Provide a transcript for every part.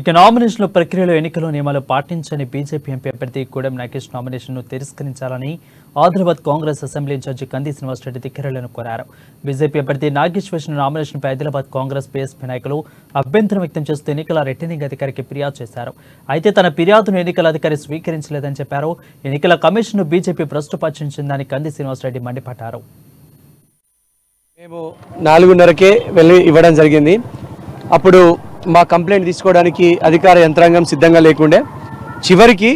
ఇక నామినేషన్ల ప్రక్రియలో ఎన్నికల నియమాలు పాటించని బీజేపీ ఎంపీ అభ్యర్థి గూడెం నాగేష్ నామినేషన్ను తిరస్కరించాలని ఆదిలాబాద్ కాంగ్రెస్ అసెంబ్లీ ఇన్ఛార్జి కంది శ్రీనివాసరెడ్డి ధిక్కరలను కోరారు. బీజేపీ అభ్యర్థి నాగేష్ వేసిన నామినేషన్పై ఆదిలాబాద్ కాంగ్రెస్ బీఎస్పీ నాయకులు అభ్యంతరం వ్యక్తం చేస్తూ ఎన్నికల రిటర్నింగ్ అధికారికి ఫిర్యాదు చేశారు. అయితే తన ఫిర్యాదును ఎన్నికల అధికారి స్వీకరించలేదని చెప్పారు. ఎన్నికల కమిషన్ను బీజేపీ భ్రష్టుపట్టించిందని కంది శ్రీనివాసరెడ్డి మండిపడ్డారు. మేము 4:30కే వెళ్ళి ఇవ్వడం జరిగింది. అప్పుడు మా కంప్లైంట్ తీసుకోవడానికి అధికార యంత్రాంగం సిద్ధంగా లేకుండే. చివరికి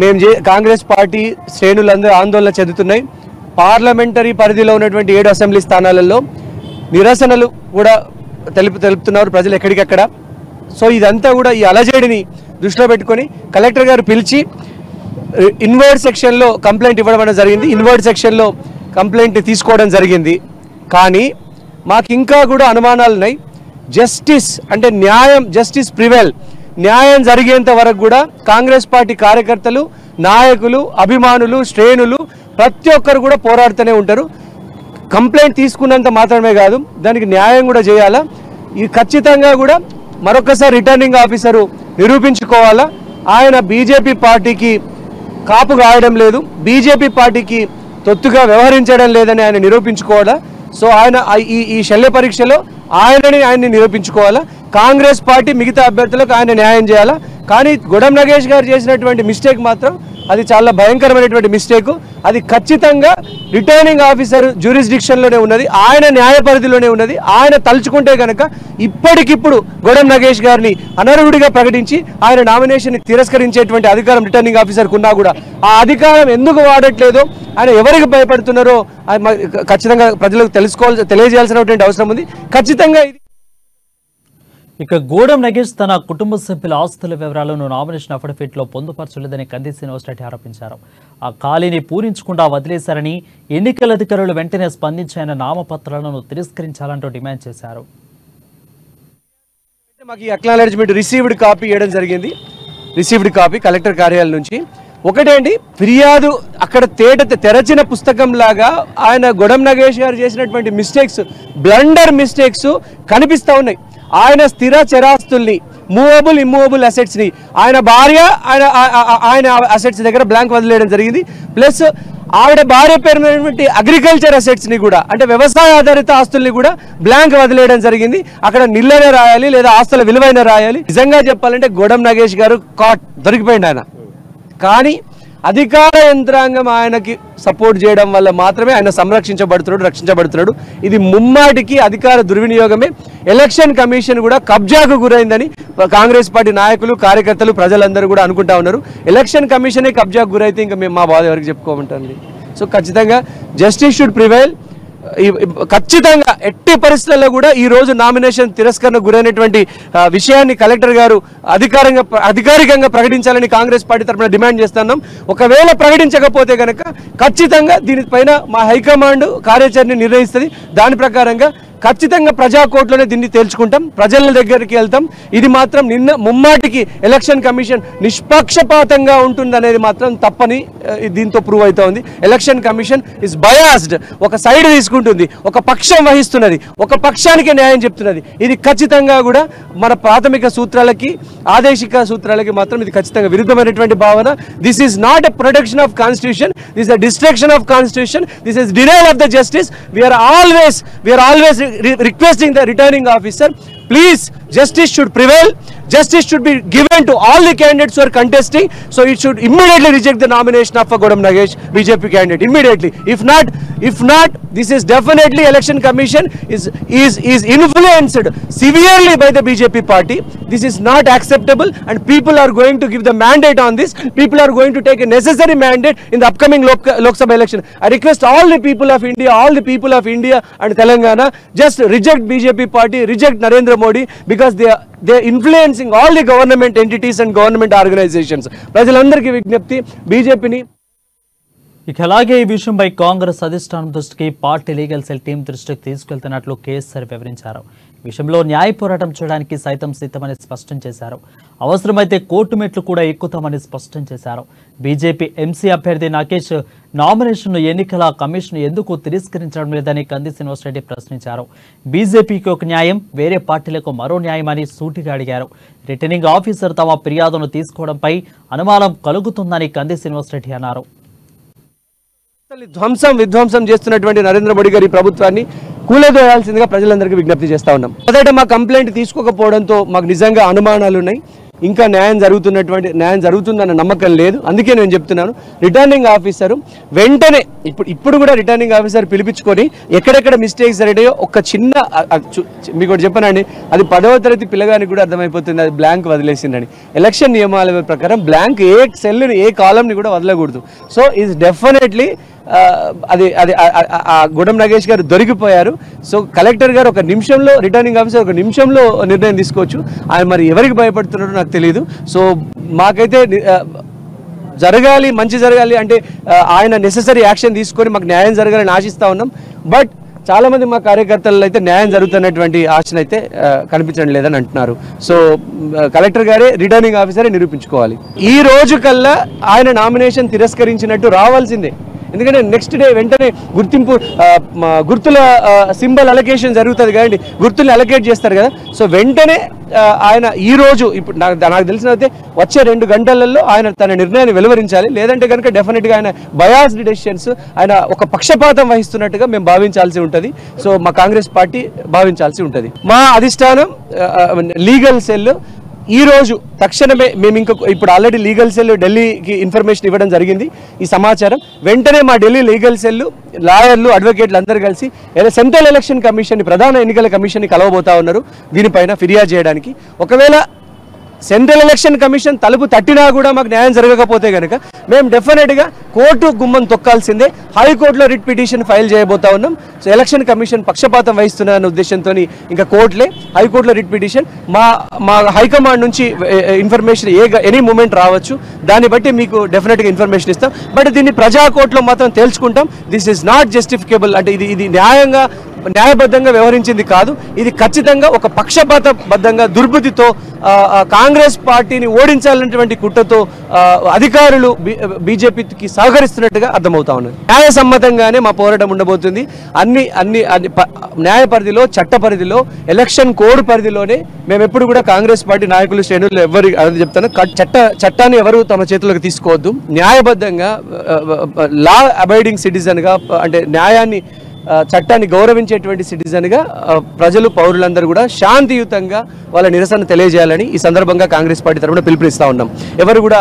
మేము కాంగ్రెస్ పార్టీ శ్రేణులందరూ ఆందోళన చెందుతున్నాయి. పార్లమెంటరీ పరిధిలో ఉన్నటువంటి 7 అసెంబ్లీ స్థానాలలో నిరసనలు కూడా తెలుపుతున్నారు ప్రజలు ఎక్కడికక్కడ. సో ఇదంతా కూడా ఈ అలజడిని దృష్టిలో పెట్టుకొని కలెక్టర్ గారు పిలిచి ఇన్వర్డ్ సెక్షన్లో కంప్లైంట్ ఇవ్వడం జరిగింది. ఇన్వర్డ్ సెక్షన్లో కంప్లైంట్ తీసుకోవడం జరిగింది. కానీ మాకు ఇంకా కూడా అనుమానాలు ఉన్నాయి. జస్టిస్ అంటే న్యాయం, జస్టిస్ ప్రివైల్, న్యాయం జరిగేంత వరకు కూడా కాంగ్రెస్ పార్టీ కార్యకర్తలు, నాయకులు, అభిమానులు, శ్రేణులు ప్రతి ఒక్కరు కూడా పోరాడుతూనే ఉంటారు. కంప్లైంట్ తీసుకున్నంత మాత్రమే కాదు, దానికి న్యాయం కూడా చేయాలా. ఇది ఖచ్చితంగా కూడా మరొకసారి రిటర్నింగ్ ఆఫీసరు నిరూపించుకోవాలా. ఆయన బీజేపీ పార్టీకి కాపు కాయడం లేదు, బీజేపీ పార్టీకి తొత్తుగా వ్యవహరించడం లేదని ఆయన నిరూపించుకోవాలా. సో ఆయన ఈ శల్య పరీక్షలో ఆయన్ని నిరూపించుకోవాలా. కాంగ్రెస్ పార్టీ మిగతా అభ్యర్థులకు ఆయన న్యాయం చేయాలా. కానీ గూడెం నాగేష్ గారు చేసినటువంటి మిస్టేక్ మాత్రం అది చాలా భయంకరమైనటువంటి మిస్టేక్. అది ఖచ్చితంగా రిటర్నింగ్ ఆఫీసర్ జ్యూరిస్డిక్షన్లోనే ఉన్నది, ఆయన న్యాయ పరిధిలోనే ఉన్నది. ఆయన తలుచుకుంటే కనుక ఇప్పటికిప్పుడు గూడెం నాగేష్ గారిని అనర్హుడిగా ప్రకటించి ఆయన నామినేషన్ని తిరస్కరించేటువంటి అధికారం రిటర్నింగ్ ఆఫీసర్కు ఉన్నా కూడా ఆ అధికారం ఎందుకు వాడట్లేదో, ఆయన ఎవరికి భయపడుతున్నారో ఖచ్చితంగా ప్రజలకు తెలియజేయాల్సినటువంటి అవసరం ఉంది. ఖచ్చితంగా ఇక గూడెం నాగేష్ తన కుటుంబ సభ్యుల ఆస్తుల వివరాలను నామినేషన్ అఫిడవిట్లో పొందుపరచలేదని కంది శ్రీనివాసరెడ్డి ఆరోపించారు. ఆ ఖాళీని పూరించకుండా వదిలేశారని, ఎన్నికల అధికారులు వెంటనే స్పందించి ఆయన నామపత్రాలను తిరస్కరించాలంటూ డిమాండ్ చేశారు. మాకు ఈ అక్నాలెడ్జ్మెంట్ రిసీవ్డ్ కాపీ ఇవ్వడం జరిగింది. రిసీవ్డ్ కాపీ కలెక్టర్ కార్యాలయం నుంచి. ఒకటేంటి, ఫిర్యాదు అక్కడ తెరచిన పుస్తకం లాగా ఆయన గూడెం నాగేష్ గారు చేసినటువంటి మిస్టేక్స్, బ్లండర్ మిస్టేక్స్ కనిపిస్తూ ఉన్నాయి. ఆయన స్థిర చరాస్తుల్ని, మూవబుల్ ఇమ్మూవబుల్ అసెట్స్ని, ఆయన భార్య ఆయన అసెట్స్ దగ్గర బ్లాంక్ వదిలేయడం జరిగింది. ప్లస్ ఆవిడ భార్య పేరు మీద అగ్రికల్చర్ అసెట్స్ని కూడా, అంటే వ్యవసాయ ఆధారిత ఆస్తుల్ని కూడా బ్లాంక్ వదిలేయడం జరిగింది. అక్కడ నిల్లనే రాయాలి లేదా ఆస్తుల విలువైన రాయాలి. నిజంగా చెప్పాలంటే గూడెం నాగేష్ గారు దొరికిపోయింది ఆయన. కానీ అధికార యంత్రాంగం ఆయనకి సపోర్ట్ చేయడం వల్ల మాత్రమే ఆయన రక్షించబడుతున్నాడు. ఇది ముమ్మాటికి అధికార దుర్వినియోగమే. ఎలక్షన్ కమిషన్ కూడా కబ్జాకు గురైందని కాంగ్రెస్ పార్టీ నాయకులు, కార్యకర్తలు, ప్రజలందరూ కూడా అనుకుంటా ఉన్నారు. ఎలక్షన్ కమిషనే కబ్జాకు గురైతే ఇంకా మేము మా బాధ ఎవరికి చెప్పుకోమంటాండి. సో ఖచ్చితంగా జస్టిస్ షుడ్ ప్రివైల్. ఖచ్చితంగా ఎట్టి పరిస్థితుల్లో కూడా ఈ రోజు నామినేషన్ తిరస్కరణకు గురైనటువంటి విషయాన్ని కలెక్టర్ గారు అధికారికంగా ప్రకటించాలని కాంగ్రెస్ పార్టీ తరఫున డిమాండ్ చేస్తున్నాం. ఒకవేళ ప్రకటించకపోతే కనుక ఖచ్చితంగా దీనిపైన మా హైకమాండ్ కార్యాచరణ నిర్ణయిస్తుంది. దాని ప్రకారంగా ఖచ్చితంగా ప్రజాకోర్టులోనే దీన్ని తేల్చుకుంటాం, ప్రజల దగ్గరికి వెళ్తాం. ఇది మాత్రం ముమ్మాటికి ఎలక్షన్ కమిషన్ నిష్పక్షపాతంగా ఉంటుందనేది మాత్రం తప్పని దీంతో ప్రూవ్ అవుతా ఉంది. ఎలక్షన్ కమిషన్ ఇస్ బయాస్డ్, ఒక సైడ్ తీసుకుంటుంది, ఒక పక్షం వహిస్తున్నది, ఒక పక్షానికి న్యాయం చెప్తున్నది. ఇది ఖచ్చితంగా కూడా మన ప్రాథమిక సూత్రాలకి, ఆదేశిక సూత్రాలకి మాత్రం ఇది ఖచ్చితంగా విరుద్ధమైనటువంటి భావన. This is not a protection of constitution, this is a destruction of constitution, this is denial of the justice. We are always requesting the returning officer, please, justice should prevail. Justice should be given to all the candidates who are contesting. So it should immediately reject the nomination of Gúdem Nagesh, BJP candidate, immediately. If not, this is definitely election commission is influenced severely by the BJP party. This is not acceptable, and people are going to give the mandate on this. People are going to take a necessary mandate in the upcoming Lok Sabha election. I request all the people of India and Telangana, just reject BJP party, reject Narendra Modi, because they are influencing all the government entities and government organizations. ప్రజలందరికీ విజ్ఞప్తి, బీజేపీని ఇక అలాగే ఈ విషయంపై కాంగ్రెస్ అధిష్టానం దృష్టికి party legal cell team దృష్టికి తీసుకెళ్తున్నట్లు కేఎస్ఆర్ వివరించారు. విషయంలో న్యాయ పోరాటం చేయడానికి సైతం సిద్ధమని స్పష్టం చేశారు. అవసరమైతే కోర్టు మెట్లు కూడా ఎక్కుతామని స్పష్టం చేశారు. బీజేపీ ఎంసీ అభ్యర్థి నాగేష్ నామినేషన్ను ఎన్నికల కమిషన్ ఎందుకు తిరస్కరించడం లేదని కంది శ్రీనివాసరెడ్డి ప్రశ్నించారు. బీజేపీకి ఒక న్యాయం, వేరే పార్టీలకు మరో న్యాయమని సూటిగా అడిగారు. రిటర్నింగ్ ఆఫీసర్ తమ ఫిర్యాదును తీసుకోవడంపై అనుమానం కలుగుతుందని కంది శ్రీనివాసరెడ్డి అన్నారు. విధ్వంసం చేస్తున్నటువంటి నరేంద్ర మోడీ గారి ప్రభుత్వాన్ని కూలదోయాల్సిందిగా ప్రజలందరికీ విజ్ఞప్తి చేస్తా ఉన్నాం. మొదట మా కంప్లైంట్ తీసుకోకపోవడంతో మాకు నిజంగా అనుమానాలు ఉన్నాయి. ఇంకా న్యాయం జరుగుతుందన్న నమ్మకం లేదు. అందుకే నేను చెప్తున్నాను, రిటర్నింగ్ ఆఫీసర్ వెంటనే ఇప్పుడు కూడా రిటర్నింగ్ ఆఫీసర్ పిలిపించుకొని ఎక్కడెక్కడ మిస్టేక్స్ జరిగాయో ఒక చిన్న మీకు ఒకటి చెప్పనండి, అది 10వ తరగతి పిల్లగానికి కూడా అర్థమైపోతుంది. అది బ్లాంక్ వదిలేసిందని. ఎలక్షన్ నియమాల ప్రకారం బ్లాంక్ ఏ సెల్ని ఏ కాలంని కూడా వదలకూడదు. సో ఈజ్ డెఫినెట్లీ గుడం నాగేష్ గారు దొరికిపోయారు. సో కలెక్టర్ గారు ఒక నిమిషంలో, రిటర్నింగ్ ఆఫీసర్ ఒక నిమిషంలో నిర్ణయం తీసుకోవచ్చు. ఆయన మరి ఎవరికి భయపడుతున్నారో నాకు తెలియదు. సో మాకైతే జరగాలి, మంచి జరగాలి అంటే ఆయన నెసెసరీ యాక్షన్ తీసుకొని మాకు న్యాయం జరగాలని ఆశిస్తూ ఉన్నాం. బట్ చాలామంది మా కార్యకర్తలు అయితే న్యాయం జరుగుతున్నటువంటి ఆశనైతే కనిపించడం లేదని అంటున్నారు. సో కలెక్టర్ గారే, రిటర్నింగ్ ఆఫీసరే నిరూపించుకోవాలి. ఈ రోజు కల్లా ఆయన నామినేషన్ తిరస్కరించినట్టు రావాల్సిందే. ఎందుకంటే నెక్స్ట్ డే వెంటనే గుర్తుల సింబల్ అలొకేషన్ జరుగుతుంది కదండి, గుర్తుల్ని అలొకేట్ చేస్తారు కదా. సో వెంటనే ఆయన ఈ రోజు ఇప్పుడు నాకు తెలిసినైతే వచ్చే 2 గంటలలో ఆయన తన నిర్ణయాన్ని వెలువరించాలి. లేదంటే కనుక డెఫినెట్గా ఆయన బయాస్డ్ డెసిషన్స్, ఆయన ఒక పక్షపాతం వహిస్తున్నట్టుగా మేము భావించాల్సి ఉంటుంది. సో మా కాంగ్రెస్ పార్టీ భావించాల్సి ఉంటుంది. మా అధిష్టానం లీగల్ సెల్ ఈ రోజు తక్షణమే మేము ఇప్పుడు ఆల్రెడీ లీగల్ సెల్ ఢిల్లీకి ఇన్ఫర్మేషన్ ఇవ్వడం జరిగింది. ఈ సమాచారం వెంటనే మా ఢిల్లీ లీగల్ సెల్, లాయర్లు, అడ్వకేట్లు అందరూ కలిసి సెంట్రల్ ఎలక్షన్ కమిషన్, ప్రధాన ఎన్నికల కమిషన్ని కలవబోతా ఉన్నారు దీనిపైన ఫిర్యాదు చేయడానికి. ఒకవేళ సెంట్రల్ ఎలక్షన్ కమిషన్ తలుపు తట్టినా కూడా మాకు న్యాయం జరగకపోతే కనుక మేము డెఫినెట్గా కోర్టు గుమ్మం తొక్కాల్సిందే. హైకోర్టులో రిట్ పిటిషన్ ఫైల్ చేయబోతా ఉన్నాం. సో ఎలక్షన్ కమిషన్ పక్షపాతం వహిస్తున్న ఉద్దేశంతో ఇంకా కోర్టులే, హైకోర్టులో రిట్ పిటిషన్ మా హైకమాండ్ నుంచి ఇన్ఫర్మేషన్ ఎనీ మూమెంట్ రావచ్చు. దాన్ని బట్టి మీకు డెఫినెట్గా ఇన్ఫర్మేషన్ ఇస్తాం. బట్ దీన్ని ప్రజా కోర్టులో మాత్రం తేల్చుకుంటాం. This is not justifiable. అంటే ఇది న్యాయబద్ధంగా వ్యవహరించింది కాదు. ఇది ఖచ్చితంగా ఒక పక్షపాతబద్ధంగా దుర్బుద్ధితో కాంగ్రెస్ పార్టీని ఓడించాలన్నటువంటి కుట్రతో అధికారులు బీజేపీకి సహకరిస్తున్నట్టుగా అర్థమవుతా ఉన్నది. న్యాయసమ్మతంగానే మా పోరాటం ఉండబోతుంది. అన్ని న్యాయ పరిధిలో, చట్ట పరిధిలో, ఎలక్షన్ కోడ్ పరిధిలోనే మేము ఎప్పుడు కూడా కాంగ్రెస్ పార్టీ నాయకులు, శ్రేణులు ఎవరు అది చెప్తాను, చట్టాన్ని ఎవరు తమ చేతులకు తీసుకోవద్దు. న్యాయబద్ధంగా లా అబైడింగ్ సిటిజన్గా, అంటే న్యాయాన్ని, చట్టాన్ని గౌరవించేటువంటి సిటిజన్గా ప్రజలు, పౌరులందరూ కూడా శాంతియుతంగా వాళ్ళ నిరసన తెలియజేయాలని ఈ సందర్భంగా కాంగ్రెస్ పార్టీ తరఫున పిలుపునిస్తూ ఉన్నాం. ఎవరు కూడా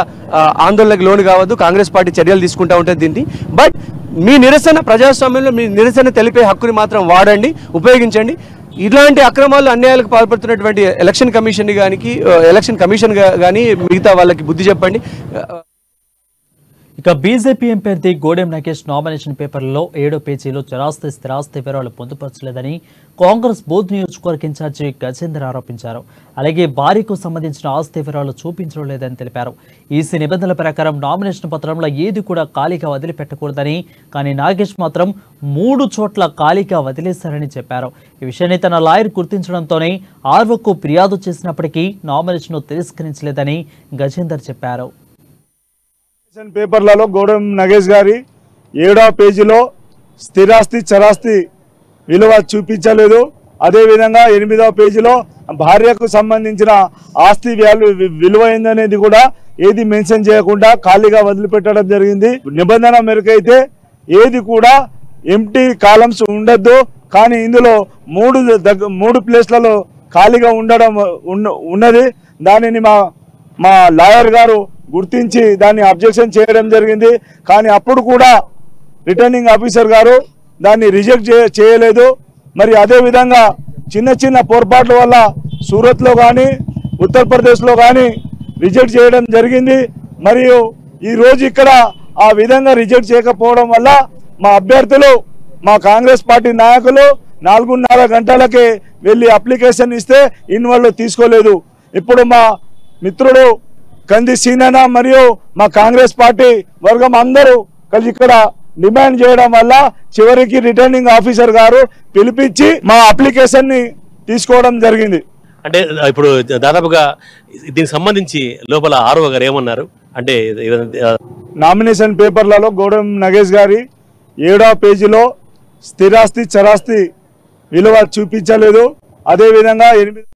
ఆందోళనకు లోను కావద్దు. కాంగ్రెస్ పార్టీ చర్యలు తీసుకుంటూ ఉంటుంది దీన్ని. బట్ మీ నిరసన, ప్రజాస్వామ్యంలో మీ నిరసన తెలిపే హక్కుని మాత్రం వాడండి, ఉపయోగించండి. ఇలాంటి అక్రమాలు, అన్యాయాలకు పాల్పడుతున్నటువంటి ఎలక్షన్ కమిషన్ కానీ మిగతా వాళ్ళకి బుద్ధి చెప్పండి. ఇక బీజేపీ అభ్యర్థి గోడెం నాగేష్ నామినేషన్ పేపర్లలో 7వ పేజీలో చరాస్తి, స్థిరాస్తి వివరాలు పొందుపరచలేదని కాంగ్రెస్ బోధ్ నియోజకవర్గ ఇన్ఛార్జి గజేందర్ ఆరోపించారు. అలాగే భార్యకు సంబంధించిన ఆస్తి వివరాలు చూపించడం లేదని తెలిపారు. ఈసీ నిబంధనల ప్రకారం నామినేషన్ పత్రంలో ఏది కూడా ఖాళీగా వదిలిపెట్టకూడదని, కానీ నాగేష్ మాత్రం 3 చోట్ల ఖాళీగా వదిలేశారని చెప్పారు. ఈ విషయాన్ని తన లాయర్ గుర్తించడంతోనే ఆర్వోకు ఫిర్యాదు చేసినప్పటికీ నామినేషన్ తిరస్కరించలేదని గజేందర్ చెప్పారు. పేపర్లలో గోడెం నాగేష్ గారి 7వ పేజీలో స్థిరాస్తి, చరాస్తి విలువ చూపించలేదు. అదేవిధంగా 8వ పేజీలో భార్యకు సంబంధించిన ఆస్తి విలువ ఏందనేది కూడా ఏది మెన్షన్ చేయకుండా ఖాళీగా వదిలిపెట్టడం జరిగింది. నిబంధన మేరకు అయితే ఏది కూడా ఎంటీ కాలమ్స్ ఉండద్దు. కానీ ఇందులో 3 ప్లేస్లలో ఖాళీగా ఉన్నది. దానిని మా లాయర్ గారు గుర్తించి దాన్ని అబ్జెక్షన్ చేయడం జరిగింది. కానీ అప్పుడు కూడా రిటర్నింగ్ ఆఫీసర్ గారు దాన్ని రిజెక్ట్ చేయలేదు. మరి అదేవిధంగా చిన్న పొరపాట్ల వల్ల సూరత్లో కానీ, ఉత్తరప్రదేశ్లో కానీ రిజెక్ట్ చేయడం జరిగింది. మరియు ఈరోజు ఇక్కడ ఆ విధంగా రిజెక్ట్ చేయకపోవడం వల్ల మా అభ్యర్థులు, మా కాంగ్రెస్ పార్టీ నాయకులు 4:30 గంటలకే వెళ్ళి అప్లికేషన్ ఇస్తే ఇన్వాల్వ్ తీసుకోలేదు. ఇప్పుడు మా మిత్రుడు కంది సీనన్న మరియు మా కాంగ్రెస్ పార్టీ వర్గం అందరూ కలిసి ఇక్కడ డిమాండ్ చేయడం వల్ల చివరికి రిటర్నింగ్ ఆఫీసర్ గారు పిలిపించి మా అప్లికేషన్ ని తీసుకోవడం జరిగింది. అంటే ఇప్పుడు దాదాపుగా దీనికి సంబంధించి లోపల ఆర్ఓ గారు ఏమన్నారు అంటే నామినేషన్ పేపర్లలో గౌడెం నగేష్ గారి 7వ పేజీలో స్థిరాస్తి చరాస్తి విలువ చూపించలేదు. అదేవిధంగా